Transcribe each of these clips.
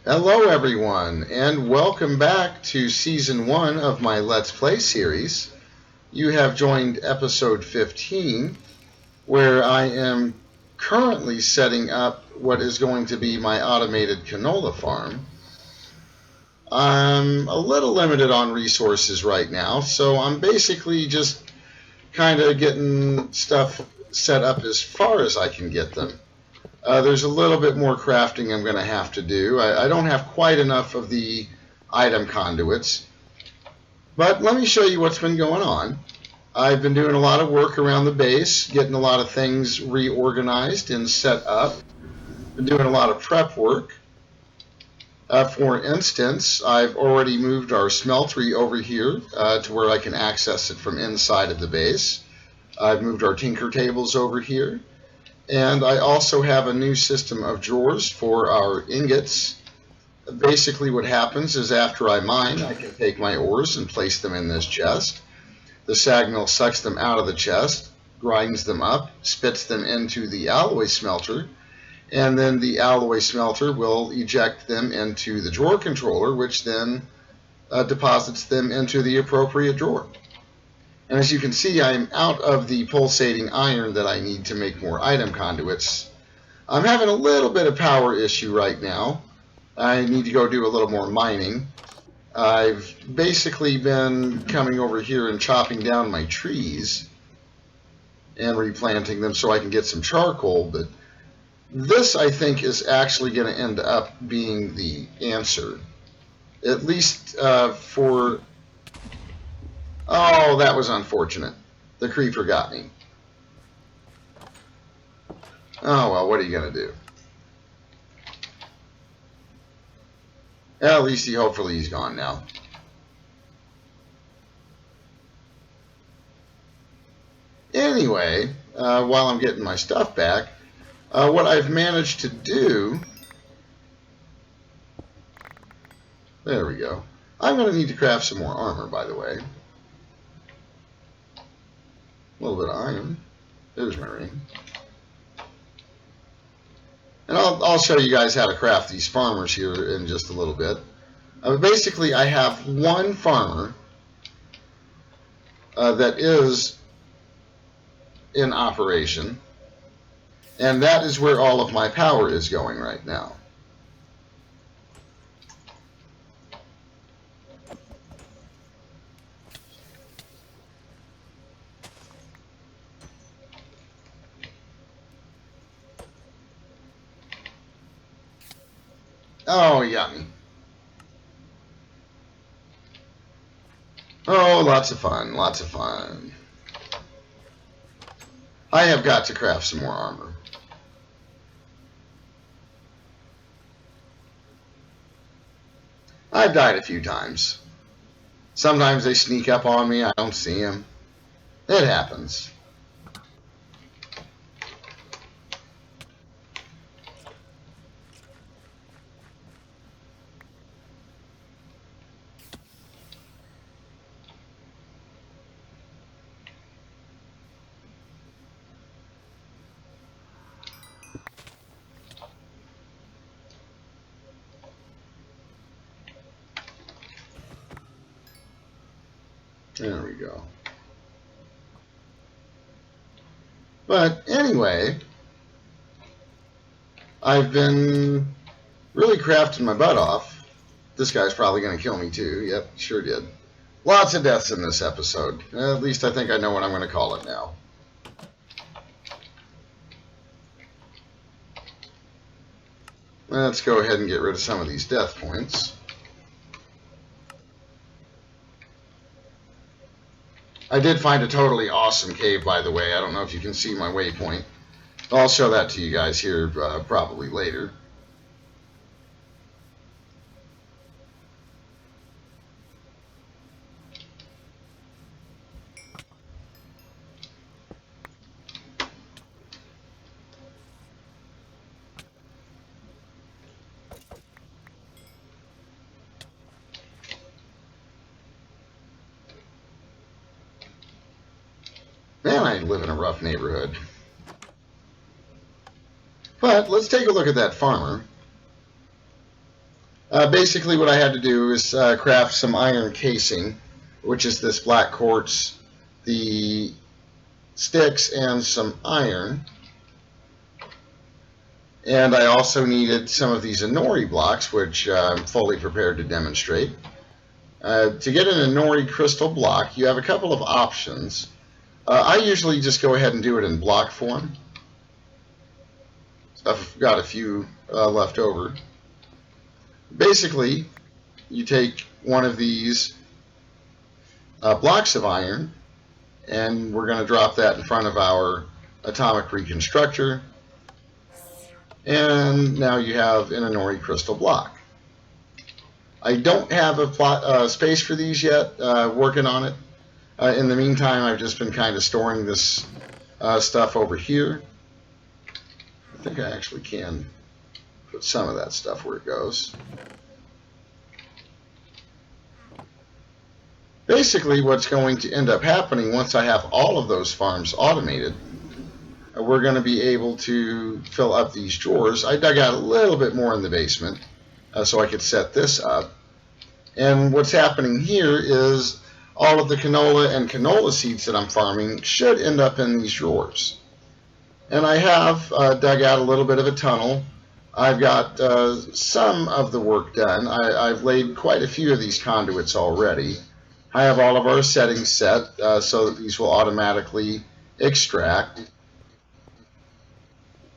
Hello everyone, and welcome back to Season 1 of my Let's Play series. You have joined Episode 15, where I am currently setting up what is going to be my automated canola farm. I'm a little limited on resources right now, so I'm basically just kind of getting stuff set up as far as I can get them. There's a little bit more crafting I'm going to have to do. I don't have quite enough of the item conduits, but let me show you what's been going on. I've been doing a lot of work around the base, getting a lot of things reorganized and set up. Been doing a lot of prep work. For instance, I've already moved our smeltery over here to where I can access it from inside of the base. I've moved our tinker tables over here. And I also have a new system of drawers for our ingots. Basically what happens is after I mine, I can take my ores and place them in this chest. The sag mill sucks them out of the chest, grinds them up, spits them into the alloy smelter, and then the alloy smelter will eject them into the drawer controller, which then deposits them into the appropriate drawer. And as you can see, I'm out of the pulsating iron that I need to make more item conduits. I'm having a little bit of power issue right now. I need to go do a little more mining. I've basically been coming over here and chopping down my trees and replanting them so I can get some charcoal, but this I think is actually going to end up being the answer. At least for... Oh, that was unfortunate. The creeper got me. Oh well, what are you going to do? At least hopefully he's gone now. Anyway, while I'm getting my stuff back, what I've managed to do... There we go. I'm going to need to craft some more armor, by the way. A little bit of iron. There's my ring. And I'll show you guys how to craft these farmers here in just a little bit. Basically, I have one farmer that is in operation, and that is where all of my power is going right now. Oh, yummy. Oh, lots of fun, lots of fun. I have got to craft some more armor. I've died a few times. Sometimes they sneak up on me, I don't see them. It happens. There we go. But anyway, I've been really crafting my butt off. This guy's probably going to kill me too. Yep, sure did. Lots of deaths in this episode. At least I think I know what I'm going to call it now. Let's go ahead and get rid of some of these death points. I did find a totally awesome cave, by the way. I don't know if you can see my waypoint. I'll show that to you guys here probably later. Man, I live in a rough neighborhood. But let's take a look at that farmer. Basically, what I had to do is craft some iron casing, which is this black quartz, the sticks, and some iron. And I also needed some of these Inori blocks, which I'm fully prepared to demonstrate. To get an Inori crystal block, you have a couple of options. I usually just go ahead and do it in block form. So I've got a few left over. Basically, you take one of these blocks of iron, and we're going to drop that in front of our atomic reconstructor. And now you have an Inori crystal block. I don't have a space for these yet, working on it. In the meantime, I've just been kind of storing this stuff over here. I think I actually can put some of that stuff where it goes. Basically, what's going to end up happening once I have all of those farms automated, we're going to be able to fill up these drawers. I dug out a little bit more in the basement so I could set this up. And what's happening here is all of the canola and canola seeds that I'm farming should end up in these drawers. And I have dug out a little bit of a tunnel. I've got some of the work done. I've laid quite a few of these conduits already. I have all of our settings set so that these will automatically extract.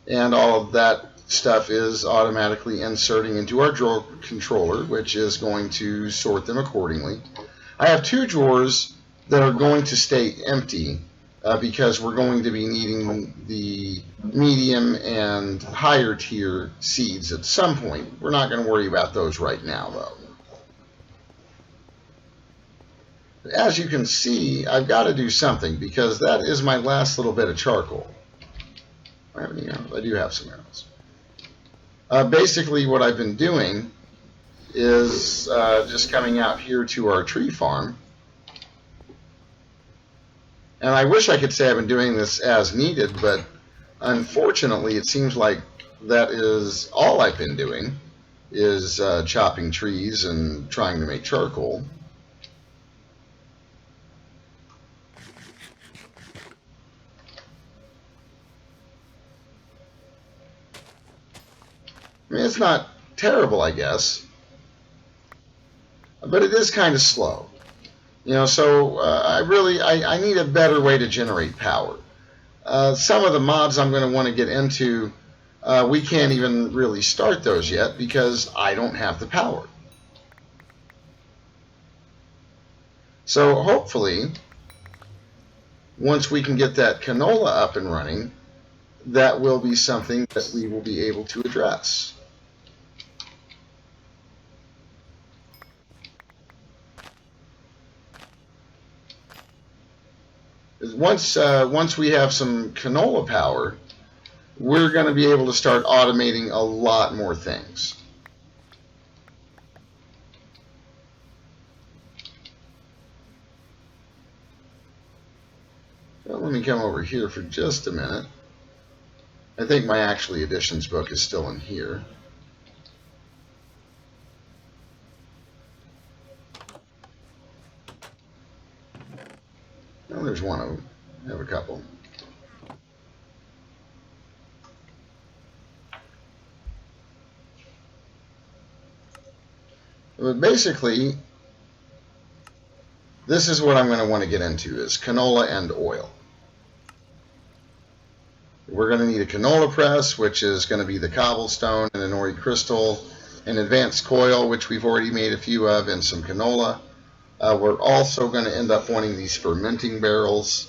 And all of that stuff is automatically inserting into our drawer controller, which is going to sort them accordingly. I have two drawers that are going to stay empty because we're going to be needing the medium and higher tier seeds at some point. We're not going to worry about those right now, though. As you can see, I've got to do something because that is my last little bit of charcoal. I have any arrows? I do have some arrows. Basically, what I've been doing is just coming out here to our tree farm. And I wish I could say I've been doing this as needed, but unfortunately, it seems like that is all I've been doing is chopping trees and trying to make charcoal. I mean, it's not terrible, I guess, but it is kind of slow. You know, so I need a better way to generate power. Some of the mods I'm going to want to get into, we can't even really start those yet because I don't have the power. So hopefully, once we can get that canola up and running, that will be something that we will be able to address. Once we have some canola power, we're going to be able to start automating a lot more things. So let me come over here for just a minute. I think my actually additions book is still in here. Oh, there's one of them. I have a couple. But basically, this is what I'm going to want to get into is canola and oil. We're going to need a canola press, which is going to be the cobblestone and an Inori crystal, an advanced coil, which we've already made a few of, and some canola. We're also going to end up wanting these fermenting barrels.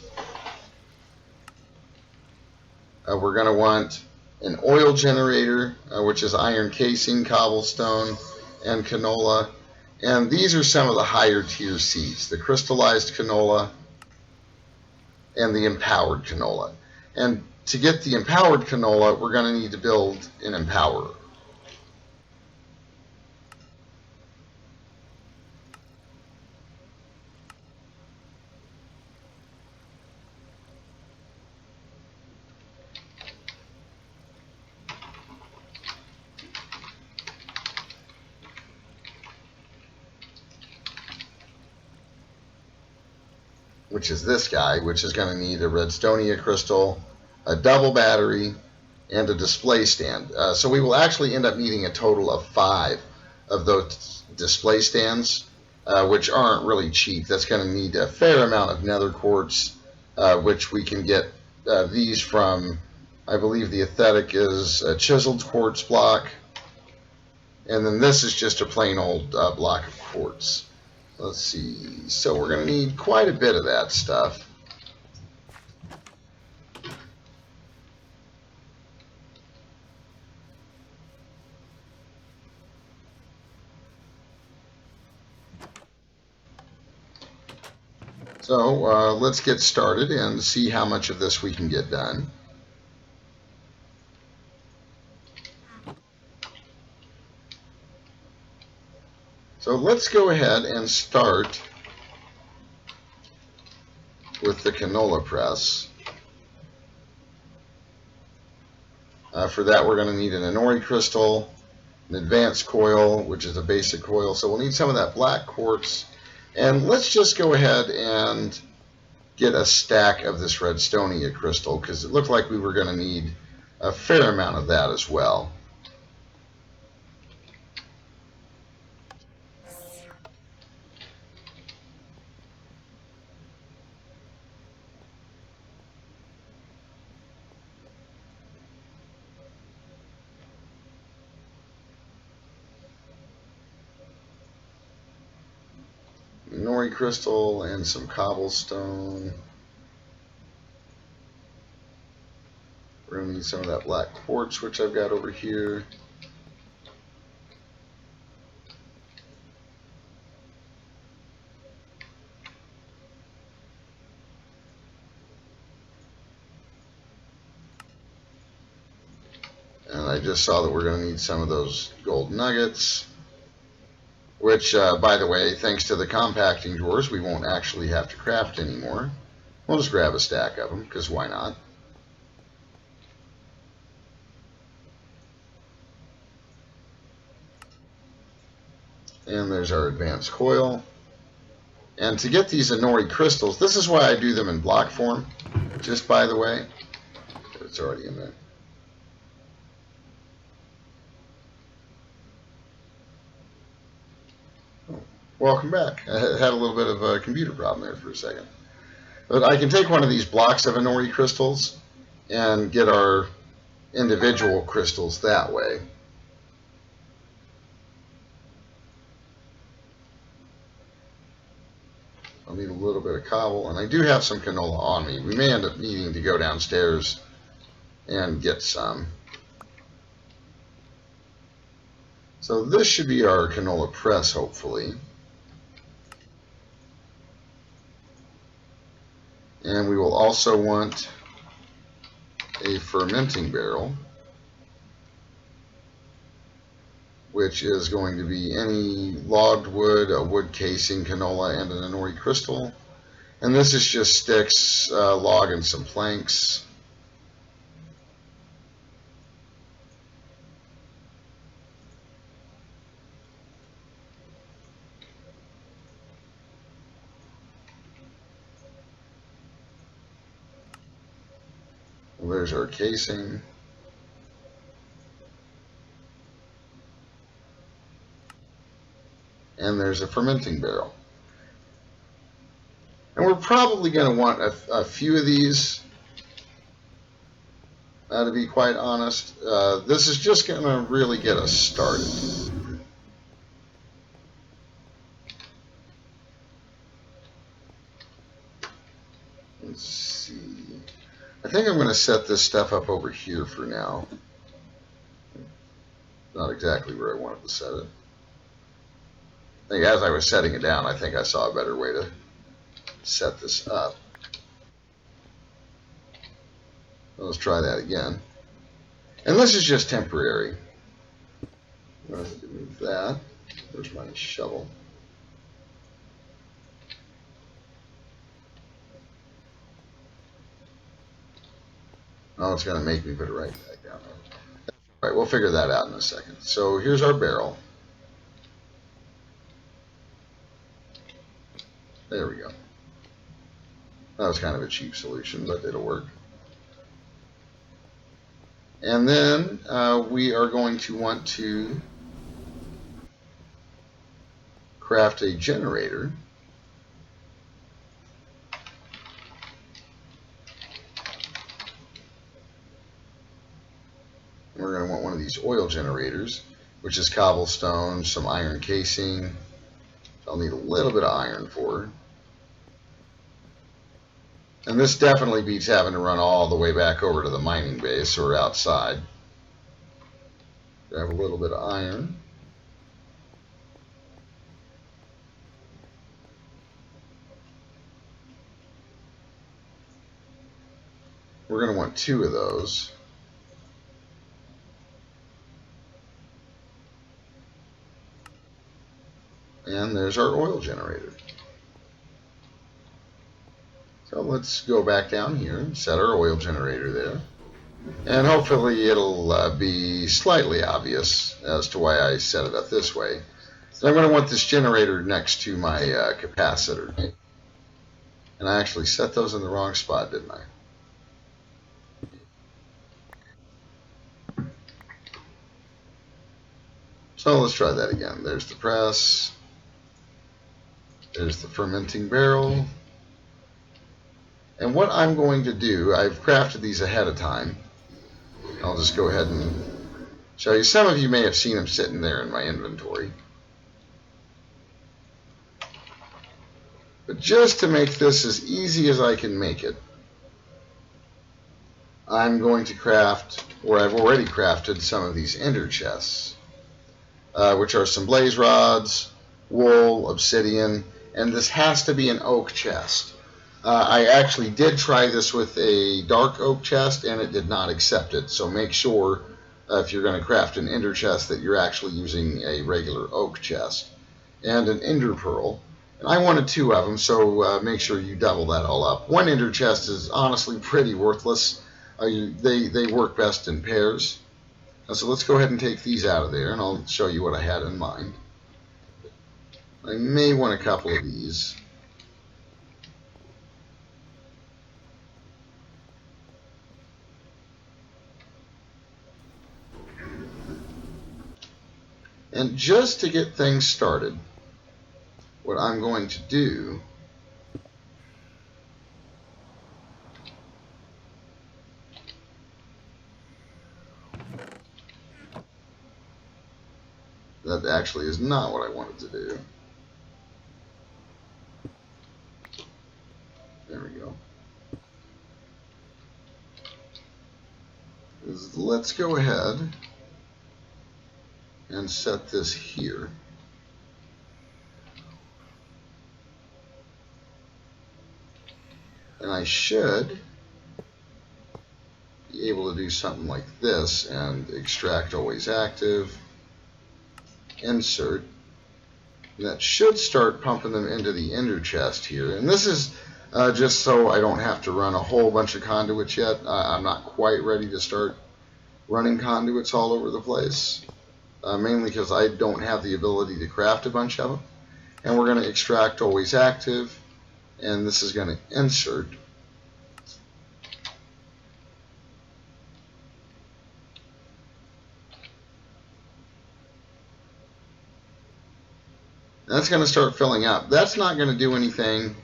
We're going to want an oil generator, which is iron casing, cobblestone, and canola. And these are some of the higher tier seeds, the crystallized canola and the empowered canola. And to get the empowered canola, we're going to need to build an empowerer. which is this guy, which is going to need a redstonia crystal, a double battery, and a display stand. So we will actually end up needing a total of 5 of those display stands, which aren't really cheap. That's going to need a fair amount of nether quartz, which we can get these from, I believe the aesthetic is a chiseled quartz block, and then this is just a plain old block of quartz. Let's see, so we're going to need quite a bit of that stuff. So let's get started and see how much of this we can get done. So let's go ahead and start with the canola press. For that, we're going to need an Inori crystal, an advanced coil, which is a basic coil. So we'll need some of that black quartz. And let's just go ahead and get a stack of this redstonia crystal, because it looked like we were going to need a fair amount of that as well. Nori crystal and some cobblestone. We're going to need some of that black quartz, which I've got over here. And I just saw that we're going to need some of those gold nuggets, which, by the way, thanks to the compacting drawers, we won't actually have to craft anymore. We'll just grab a stack of them, because why not? And there's our advanced coil. And to get these Inori crystals, this is why I do them in block form, just by the way. It's already in there. Welcome back. I had a little bit of a computer problem there for a second. But I can take one of these blocks of Inori crystals and get our individual crystals that way. I'll need a little bit of cobble, and I do have some canola on me. We may end up needing to go downstairs and get some. So this should be our canola press, hopefully. And we will also want a fermenting barrel, which is going to be any logged wood, a wood casing, canola, and an Inori crystal. And this is just sticks, log, and some planks. There's our casing. And there's a fermenting barrel. And we're probably going to want a few of these, to be quite honest. This is just going to really get us started. Let's see. I think I'm going to set this stuff up over here for now. Not exactly where I wanted to set it. I think as I was setting it down, I think I saw a better way to set this up. Let's try that again. And this is just temporary. Let's remove that. Where's my shovel? Oh, it's going to make me put it right back down there. All right, we'll figure that out in a second. So here's our barrel. There we go. That was kind of a cheap solution, but it'll work. And then we are going to want to craft a generator. We're going to want one of these oil generators, which is cobblestone, some iron casing. I'll need a little bit of iron for. And this definitely beats having to run all the way back over to the mining base or outside. I have a little bit of iron. We're going to want 2 of those. And there's our oil generator. So let's go back down here and set our oil generator there. And hopefully it'll be slightly obvious as to why I set it up this way. So I'm going to want this generator next to my capacitor. And I actually set those in the wrong spot, didn't I? So let's try that again. There's the press. There's the fermenting barrel. And what I'm going to do, I've crafted these ahead of time. I'll just go ahead and show you. Some of you may have seen them sitting there in my inventory. But just to make this as easy as I can make it, I'm going to craft, or I've already crafted, some of these ender chests, which are some blaze rods, wool, obsidian, and this has to be an oak chest. I actually did try this with a dark oak chest, and it did not accept it. So make sure, if you're going to craft an ender chest, that you're actually using a regular oak chest. And an ender pearl. And I wanted 2 of them, so make sure you double that all up. 1 ender chest is honestly pretty worthless. They work best in pairs. So let's go ahead and take these out of there, and I'll show you what I had in mind. I may want a couple of these. And just to get things started, what I'm going to do that actually is not what I wanted to do. There we go. Let's go ahead and set this here. And I should be able to do something like this and extract always active, insert. And that should start pumping them into the ender chest here. And this is just so I don't have to run a whole bunch of conduits yet. I'm not quite ready to start running conduits all over the place. Mainly because I don't have the ability to craft a bunch of them. And we're going to extract always active, and this is going to insert. That's going to start filling up. That's not going to do anything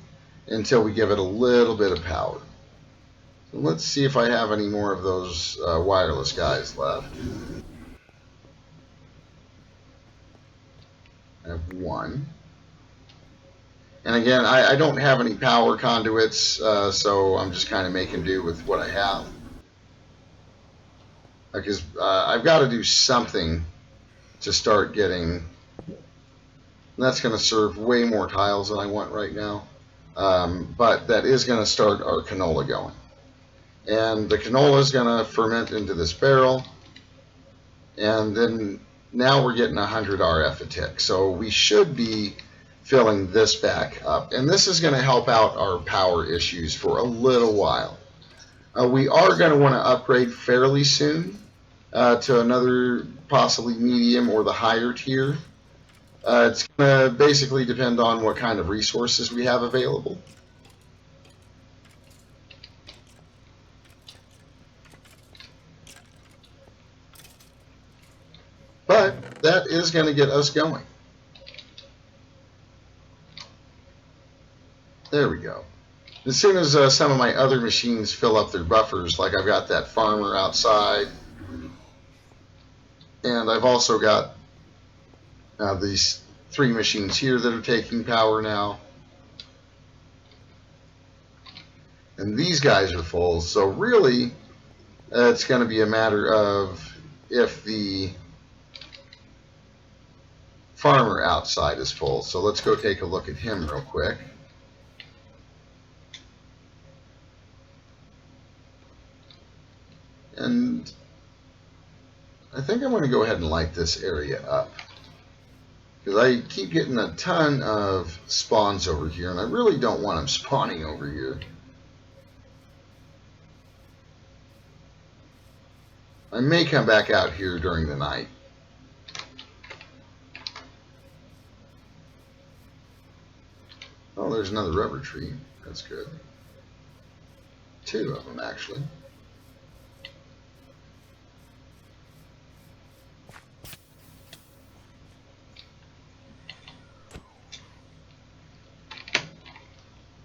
until we give it a little bit of power. So let's see if I have any more of those wireless guys left. I have 1. And again, I don't have any power conduits, so I'm just kind of making do with what I have. Because I've got to do something to start getting. That's going to serve way more tiles than I want right now. But that is going to start our canola going. And the canola is going to ferment into this barrel. And then now we're getting 100 RF a tick. So we should be filling this back up. And this is going to help out our power issues for a little while. We are going to want to upgrade fairly soon to another possibly medium or the higher tier. It's going to basically depend on what kind of resources we have available. that is going to get us going. There we go. As soon as some of my other machines fill up their buffers, like I've got that farmer outside, and I've also got these 3 machines here that are taking power now. And these guys are full, so really it's going to be a matter of if the farmer outside is full. So let's go take a look at him real quick. And I think I'm going to go ahead and light this area up, because I keep getting a ton of spawns over here, and I really don't want them spawning over here. I may come back out here during the night. Oh, there's another rubber tree. That's good. 2 of them, actually.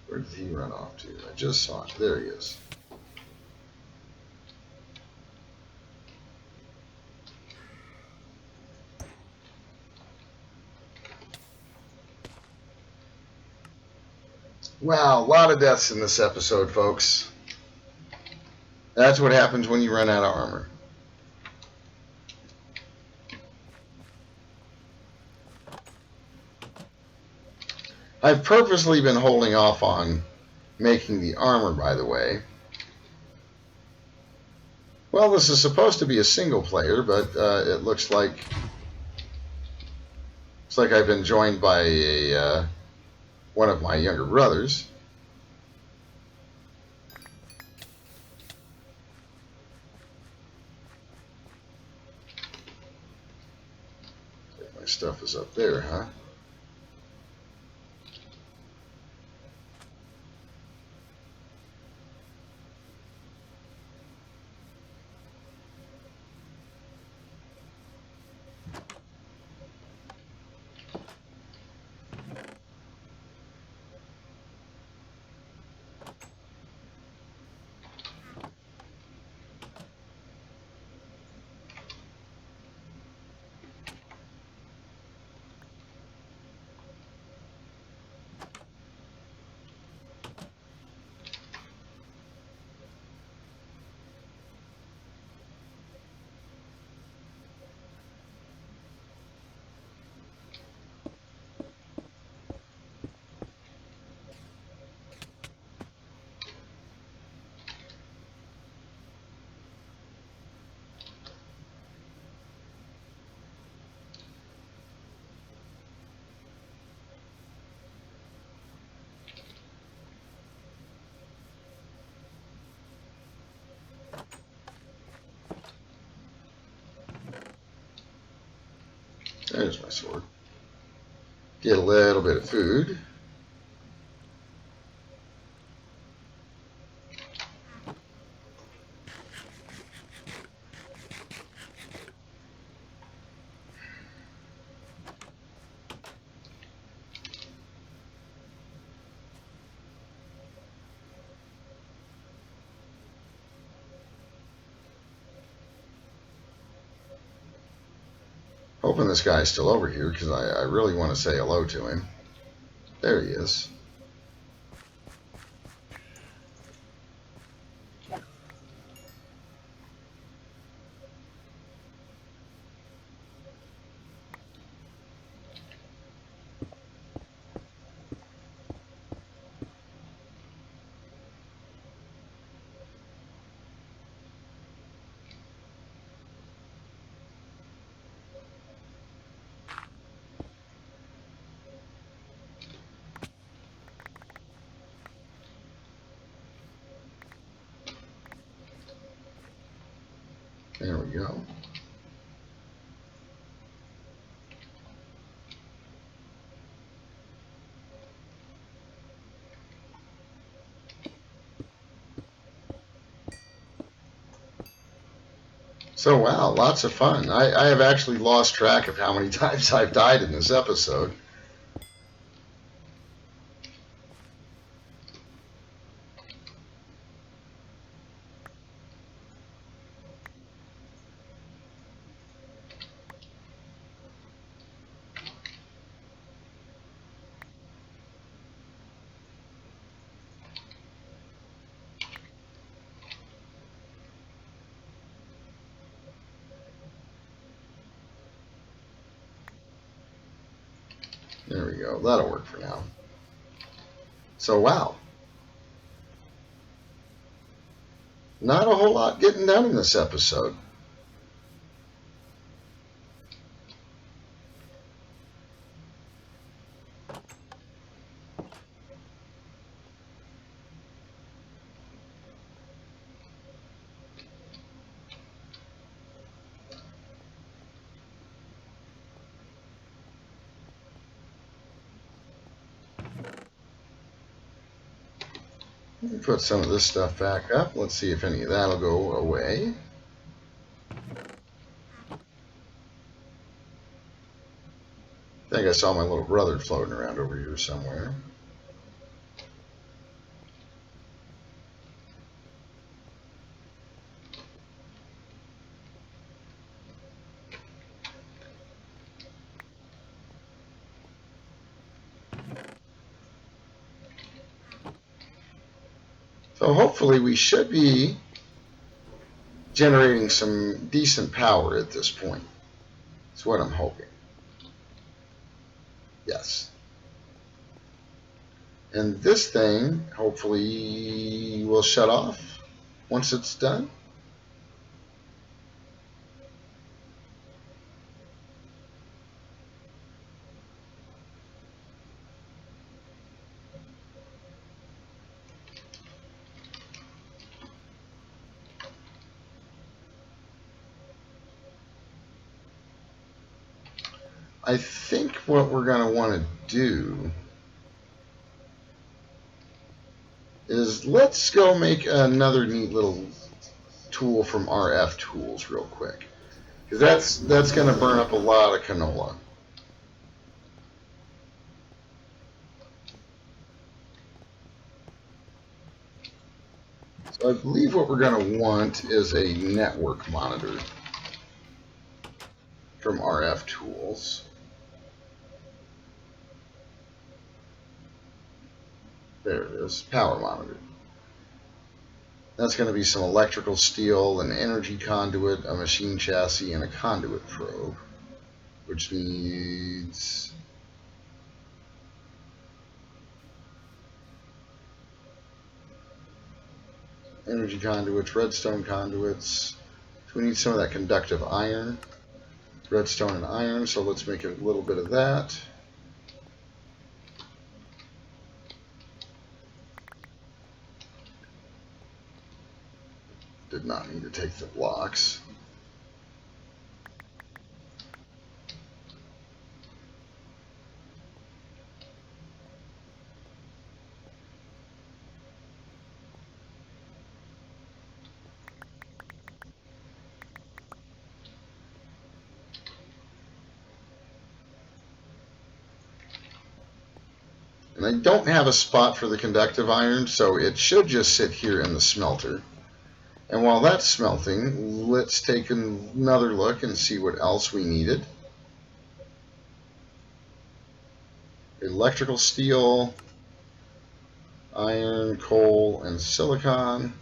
Where did he run off to? I just saw it. There he is. Wow, a lot of deaths in this episode, folks. That's what happens when you run out of armor. I've purposely been holding off on making the armor, by the way. Well, this is supposed to be a single player, but it looks like I've been joined by one of my younger brothers. My stuff is up there, huh? There's my sword. Get a little bit of food. Hoping this guy's still over here, because I really want to say hello to him. There he is. There we go. So, wow, lots of fun. I have actually lost track of how many times I've died in this episode. There we go. That'll work for now. So, wow. Not a whole lot getting done in this episode. Let me put some of this stuff back up. Let's see if any of that'll go away. I think I saw my little brother floating around over here somewhere. So hopefully we should be generating some decent power at this point. That's what I'm hoping. Yes. And this thing hopefully will shut off once it's done. I think what we're going to want to do is let's go make another neat little tool from RF tools real quick, because that's going to burn up a lot of canola. So I believe what we're going to want is a network monitor from RF tools. There it is, power monitor. That's going to be some electrical steel, an energy conduit, a machine chassis, and a conduit probe, which needs energy conduits, redstone conduits. So we need some of that conductive iron, redstone and iron, so let's make a little bit of that. Did not need to take the blocks. And I don't have a spot for the conductive iron, so it should just sit here in the smelter. And while that's smelting, let's take another look and see what else we needed. Electrical steel, iron, coal, and silicon.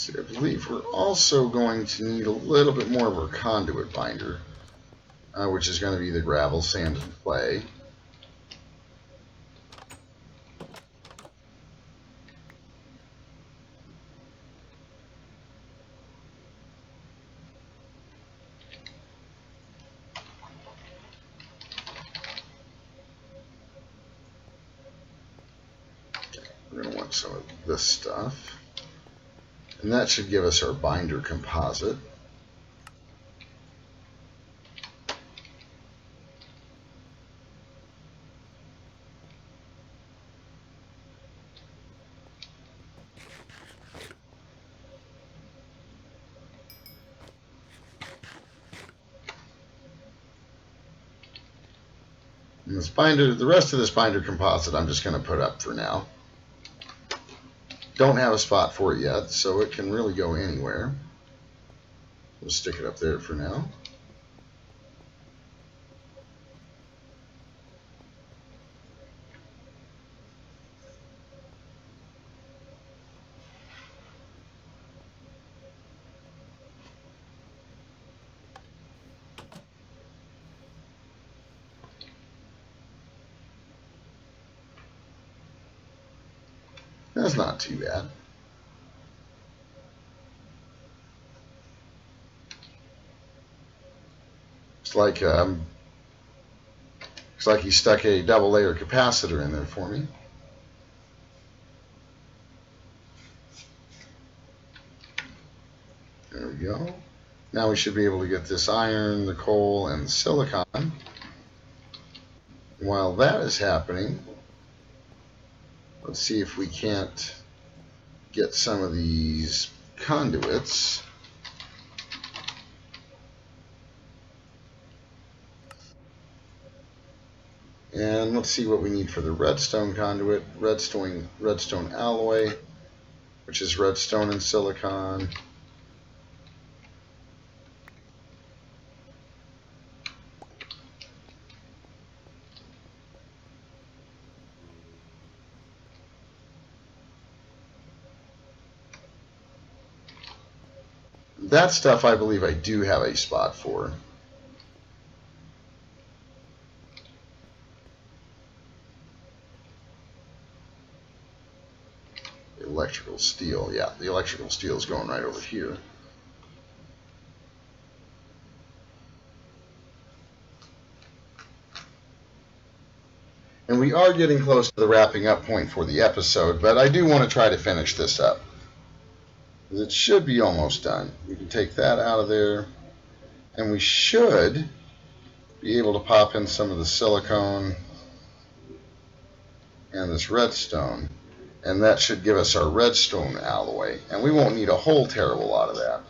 See, I believe we're also going to need a little bit more of our conduit binder, which is going to be the gravel, sand, and clay. We're going to want some of this stuff. And that should give us our binder composite. And this binder, the rest of this binder composite, I'm just going to put up for now. Don't have a spot for it yet, so it can really go anywhere. We'll stick it up there for now. That's not too bad. It's like he stuck a double layer capacitor in there for me. There we go. Now we should be able to get this iron, the coal, and the silicon. While that is happening, let's see if we can't get some of these conduits. And let's see what we need for the redstone conduit. Redstone alloy, which is redstone and silicon. That stuff I believe I do have a spot for. Electrical steel, yeah, the electrical steel is going right over here. And we are getting close to the wrapping up point for the episode, but I do want to try to finish this up. It should be almost done. We can take that out of there, and we should be able to pop in some of the silicone and this redstone, and that should give us our redstone alloy, and we won't need a whole terrible lot of that.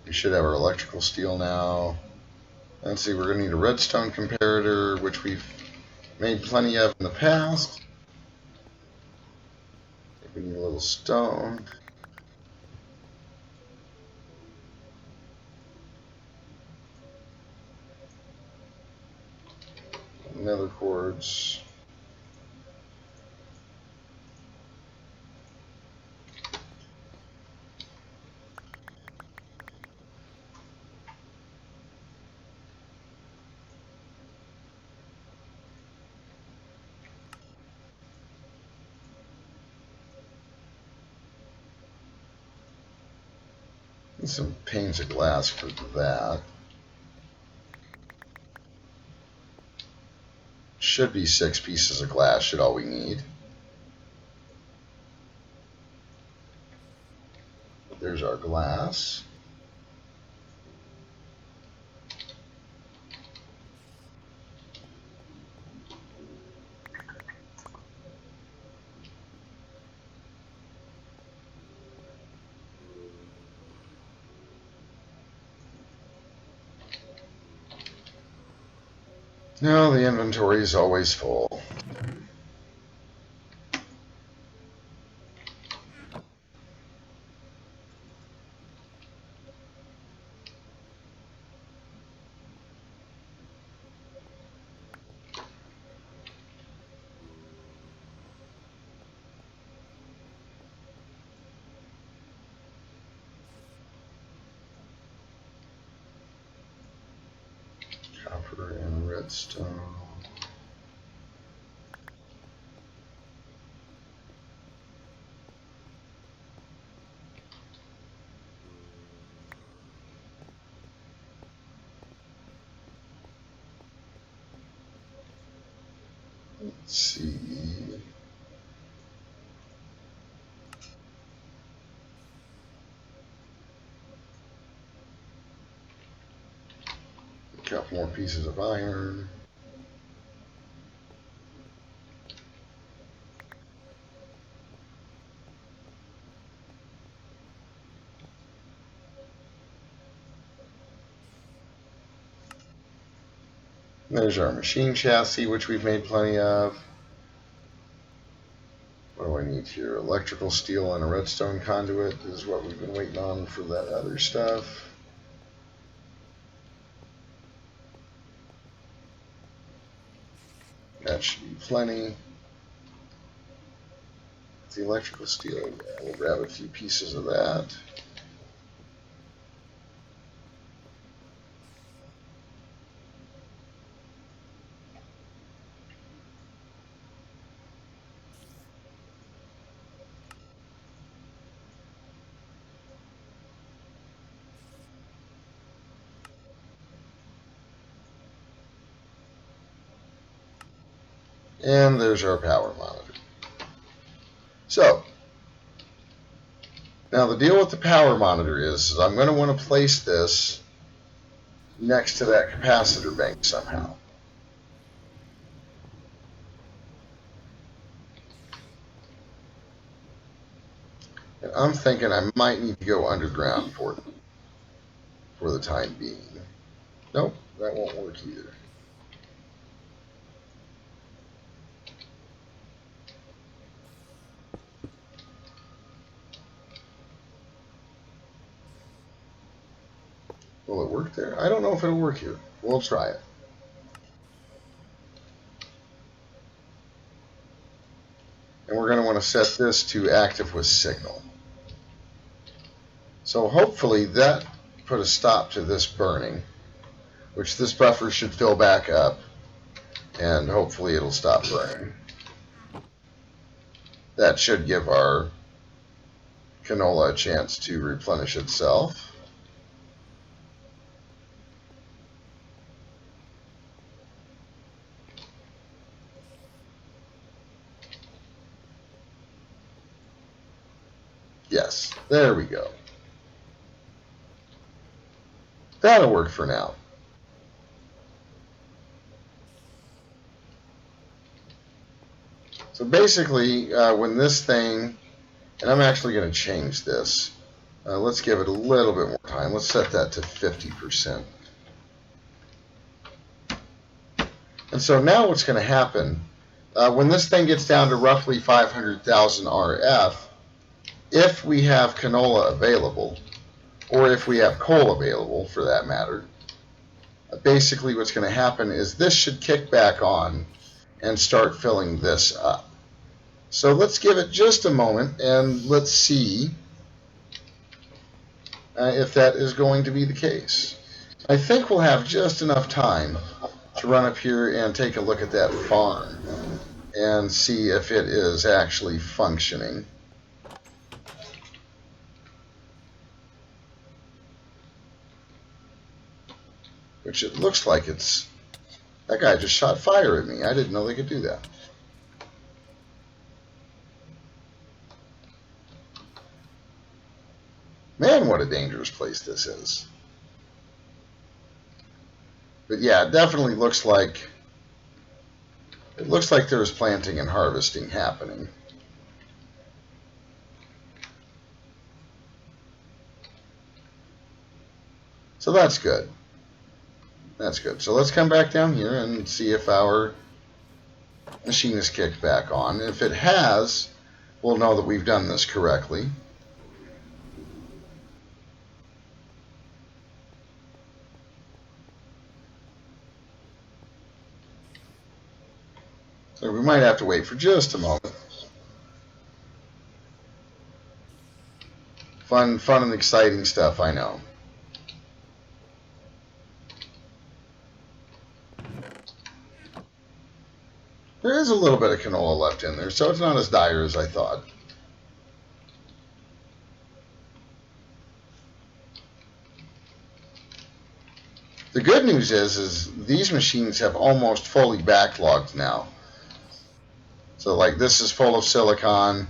We should have our electrical steel now. Let's see, we're going to need a redstone comparator, which we've made plenty of in the past. We need a little stone. Nether quartz. And some panes of glass for that. Should be 6 pieces of glass, should all we need. There's our glass. No, the inventory is always full. Copper and redstone. Let's see. A couple more pieces of iron. There's our machine chassis, which we've made plenty of. What do I need here? Electrical steel and a redstone conduit is what we've been waiting on for that other stuff. That should be plenty. The electrical steel, yeah, we'll grab a few pieces of that. And there's our power monitor. So, now the deal with the power monitor is I'm going to want to place this next to that capacitor bank somehow. And I'm thinking I might need to go underground for the time being. Nope, that won't work either. Will it work there? I don't know if it'll work here. We'll try it. And we're going to want to set this to active with signal. So hopefully that put a stop to this burning, which this buffer should fill back up, and hopefully it'll stop burning. That should give our canola a chance to replenish itself. Yes, there we go. That'll work for now. So basically, when this thing, and I'm actually going to change this. Let's give it a little bit more time. Let's set that to 50%. And so now what's going to happen, when this thing gets down to roughly 500,000 RF, if we have canola available, or if we have coal available for that matter, basically what's going to happen is this should kick back on and start filling this up. So let's give it just a moment and let's see if that is going to be the case. I think we'll have just enough time to run up here and take a look at that farm and see if it is actually functioning. Which it looks like it's... That guy just shot fire at me. I didn't know they could do that. Man, what a dangerous place this is. But yeah, it definitely looks like there's planting and harvesting happening. So that's good. That's good. So let's come back down here and see if our machine is kicked back on. If it has, we'll know that we've done this correctly. So we might have to wait for just a moment. Fun and exciting stuff, I know. There is a little bit of canola left in there, so it's not as dire as I thought. The good news is these machines have almost fully backlogged now. So like this is full of silicon.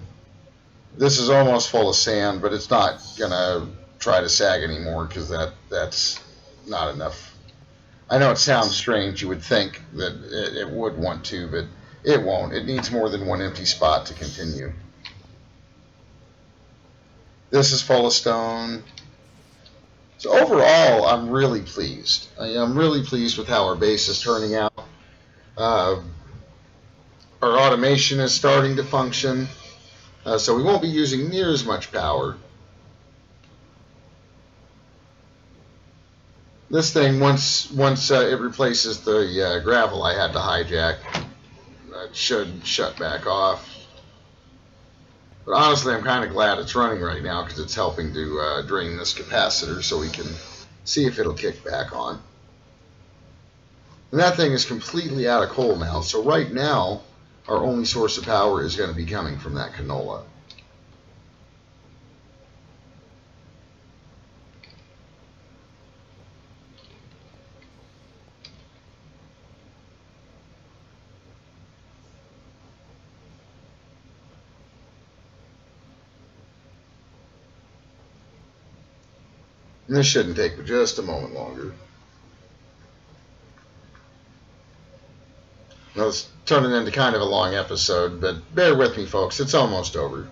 This is almost full of sand, but it's not gonna try to sag anymore because that's not enough. I know it sounds strange. You would think that it would want to, but it won't. It needs more than one empty spot to continue. This is full of stone. So overall, I'm really pleased. I'm really pleased with how our base is turning out. Our automation is starting to function, so we won't be using near as much power. This thing, once it replaces the gravel I had to hijack, it should shut back off. But honestly, I'm kind of glad it's running right now because it's helping to drain this capacitor so we can see if it'll kick back on. And that thing is completely out of coal now, so right now our only source of power is going to be coming from that canola. And this shouldn't take just a moment longer. Now it's turning into kind of a long episode, but bear with me, folks. It's almost over.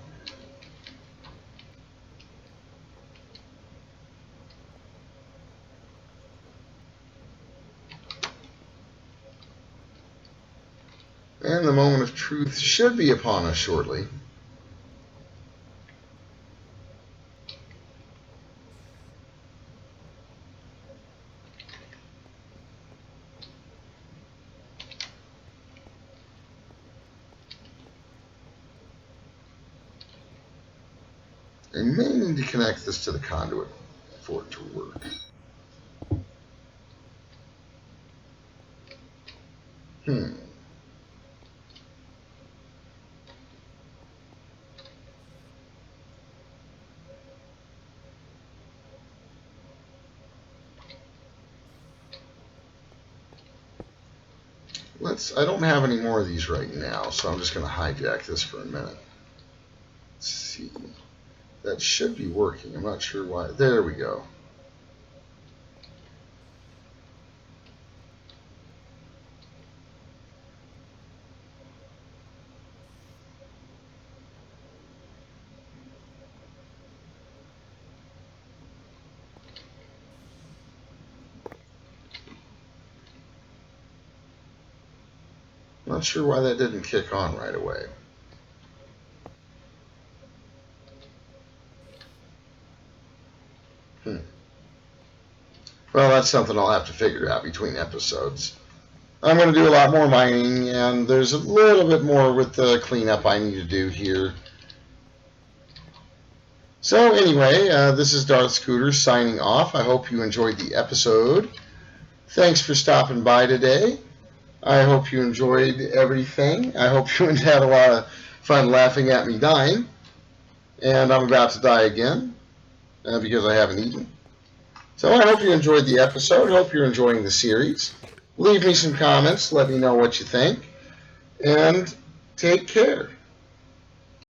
And the moment of truth should be upon us shortly. I may need to connect this to the conduit for it to work. I don't have any more of these right now, so I'm just going to hijack this for a minute. Let's see. That should be working. I'm not sure why. There we go. Not sure why that didn't kick on right away. Well, that's something I'll have to figure out between episodes. I'm going to do a lot more mining, and there's a little bit more with the cleanup I need to do here. So anyway, this is Darth Scooter signing off. I hope you enjoyed the episode. Thanks for stopping by today. I hope you enjoyed everything. I hope you had a lot of fun laughing at me dying. And I'm about to die again because I haven't eaten. So I hope you enjoyed the episode. I hope you're enjoying the series. Leave me some comments. Let me know what you think. And take care.